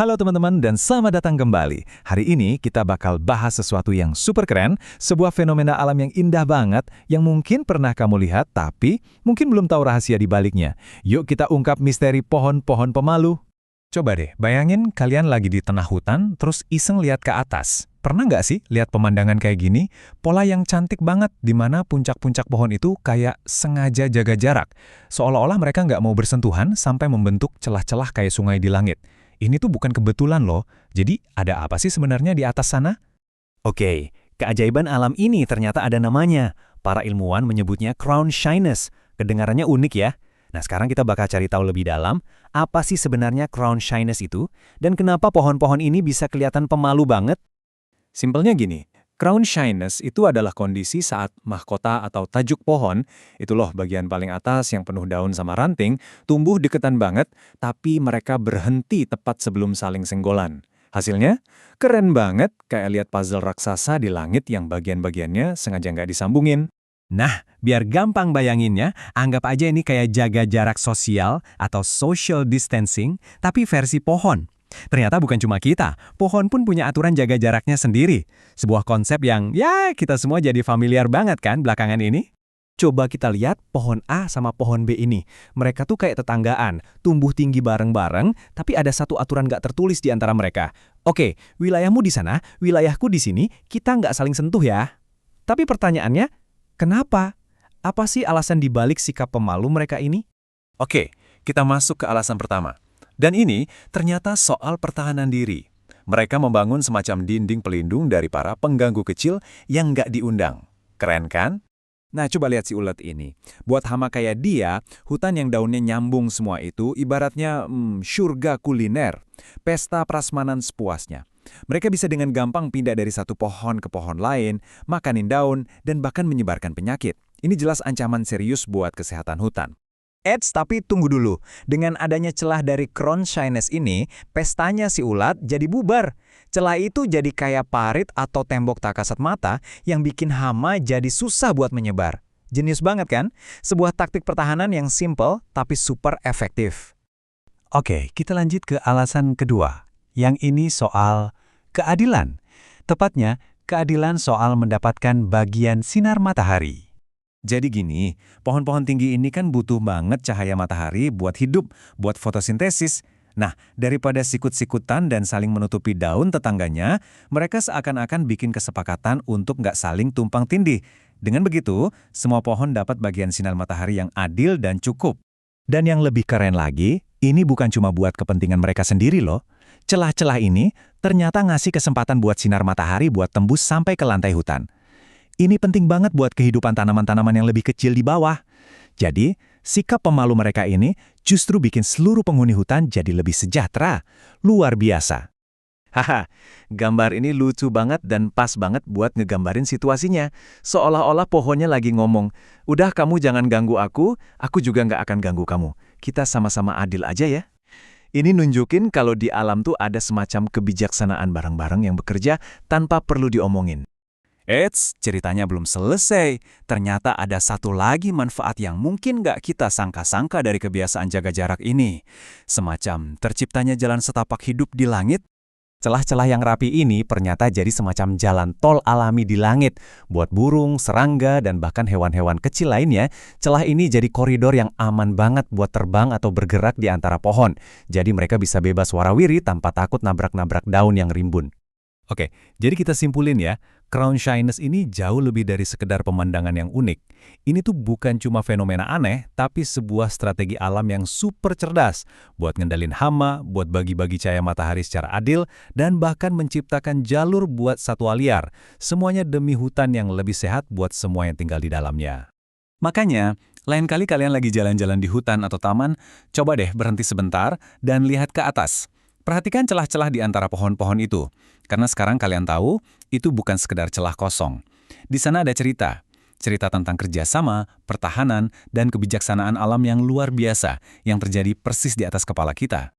Halo teman-teman dan selamat datang kembali. Hari ini kita bakal bahas sesuatu yang super keren, sebuah fenomena alam yang indah banget yang mungkin pernah kamu lihat tapi mungkin belum tahu rahasia di baliknya. Yuk kita ungkap misteri pohon-pohon pemalu. Coba deh, bayangin kalian lagi di tengah hutan terus iseng lihat ke atas. Pernah nggak sih lihat pemandangan kayak gini? Pola yang cantik banget di mana puncak-puncak pohon itu kayak sengaja jaga jarak. Seolah-olah mereka nggak mau bersentuhan sampai membentuk celah-celah kayak sungai di langit. Ini tuh bukan kebetulan loh. Jadi ada apa sih sebenarnya di atas sana? Oke, keajaiban alam ini ternyata ada namanya. Para ilmuwan menyebutnya crown shyness. Kedengarannya unik ya. Nah, sekarang kita bakal cari tahu lebih dalam, apa sih sebenarnya crown shyness itu, dan kenapa pohon-pohon ini bisa kelihatan pemalu banget? Simpelnya gini, crown shyness itu adalah kondisi saat mahkota atau tajuk pohon, itu loh bagian paling atas yang penuh daun sama ranting, tumbuh deketan banget, tapi mereka berhenti tepat sebelum saling senggolan. Hasilnya, keren banget kayak lihat puzzle raksasa di langit yang bagian-bagiannya sengaja nggak disambungin. Nah, biar gampang bayanginnya, anggap aja ini kayak jaga jarak sosial atau social distancing, tapi versi pohon. Ternyata bukan cuma kita, pohon pun punya aturan jaga jaraknya sendiri. Sebuah konsep yang, ya kita semua jadi familiar banget kan belakangan ini? Coba kita lihat pohon A sama pohon B ini. Mereka tuh kayak tetanggaan, tumbuh tinggi bareng-bareng, tapi ada satu aturan nggak tertulis di antara mereka. Oke, wilayahmu di sana, wilayahku di sini, kita nggak saling sentuh ya. Tapi pertanyaannya, kenapa? Apa sih alasan dibalik sikap pemalu mereka ini? Oke, kita masuk ke alasan pertama. Dan ini ternyata soal pertahanan diri. Mereka membangun semacam dinding pelindung dari para pengganggu kecil yang nggak diundang. Keren kan? Nah, coba lihat si ulet ini. Buat hama kayak dia, hutan yang daunnya nyambung semua itu ibaratnya surga kuliner. Pesta prasmanan sepuasnya. Mereka bisa dengan gampang pindah dari satu pohon ke pohon lain, makanin daun, dan bahkan menyebarkan penyakit. Ini jelas ancaman serius buat kesehatan hutan. Tapi tunggu dulu. Dengan adanya celah dari crown shyness ini, pestanya si ulat jadi bubar. Celah itu jadi kayak parit atau tembok tak kasat mata yang bikin hama jadi susah buat menyebar. Jenius banget kan? Sebuah taktik pertahanan yang simple tapi super efektif. Oke, kita lanjut ke alasan kedua. Yang ini soal keadilan. Tepatnya, keadilan soal mendapatkan bagian sinar matahari. Jadi gini, pohon-pohon tinggi ini kan butuh banget cahaya matahari buat hidup, buat fotosintesis. Nah, daripada sikut-sikutan dan saling menutupi daun tetangganya, mereka seakan-akan bikin kesepakatan untuk nggak saling tumpang tindih. Dengan begitu, semua pohon dapat bagian sinar matahari yang adil dan cukup. Dan yang lebih keren lagi, ini bukan cuma buat kepentingan mereka sendiri loh. Celah-celah ini ternyata ngasih kesempatan buat sinar matahari buat tembus sampai ke lantai hutan. Ini penting banget buat kehidupan tanaman-tanaman yang lebih kecil di bawah. Jadi, sikap pemalu mereka ini justru bikin seluruh penghuni hutan jadi lebih sejahtera. Luar biasa. Haha, gambar ini lucu banget dan pas banget buat ngegambarin situasinya. Seolah-olah pohonnya lagi ngomong, udah kamu jangan ganggu aku juga nggak akan ganggu kamu. Kita sama-sama adil aja ya. Ini nunjukin kalau di alam tuh ada semacam kebijaksanaan bareng-bareng yang bekerja tanpa perlu diomongin. Ceritanya belum selesai. Ternyata ada satu lagi manfaat yang mungkin nggak kita sangka-sangka dari kebiasaan jaga jarak ini. Semacam terciptanya jalan setapak hidup di langit. Celah-celah yang rapi ini ternyata jadi semacam jalan tol alami di langit. Buat burung, serangga, dan bahkan hewan-hewan kecil lainnya, celah ini jadi koridor yang aman banget buat terbang atau bergerak di antara pohon. Jadi mereka bisa bebas warawiri tanpa takut nabrak-nabrak daun yang rimbun. Oke, jadi kita simpulin ya, crown shyness ini jauh lebih dari sekedar pemandangan yang unik. Ini tuh bukan cuma fenomena aneh, tapi sebuah strategi alam yang super cerdas buat ngendalin hama, buat bagi-bagi cahaya matahari secara adil, dan bahkan menciptakan jalur buat satwa liar. Semuanya demi hutan yang lebih sehat buat semua yang tinggal di dalamnya. Makanya, lain kali kalian lagi jalan-jalan di hutan atau taman, coba deh berhenti sebentar dan lihat ke atas. Perhatikan celah-celah di antara pohon-pohon itu, karena sekarang kalian tahu, itu bukan sekedar celah kosong. Di sana ada cerita tentang kerjasama, pertahanan, dan kebijaksanaan alam yang luar biasa, yang terjadi persis di atas kepala kita.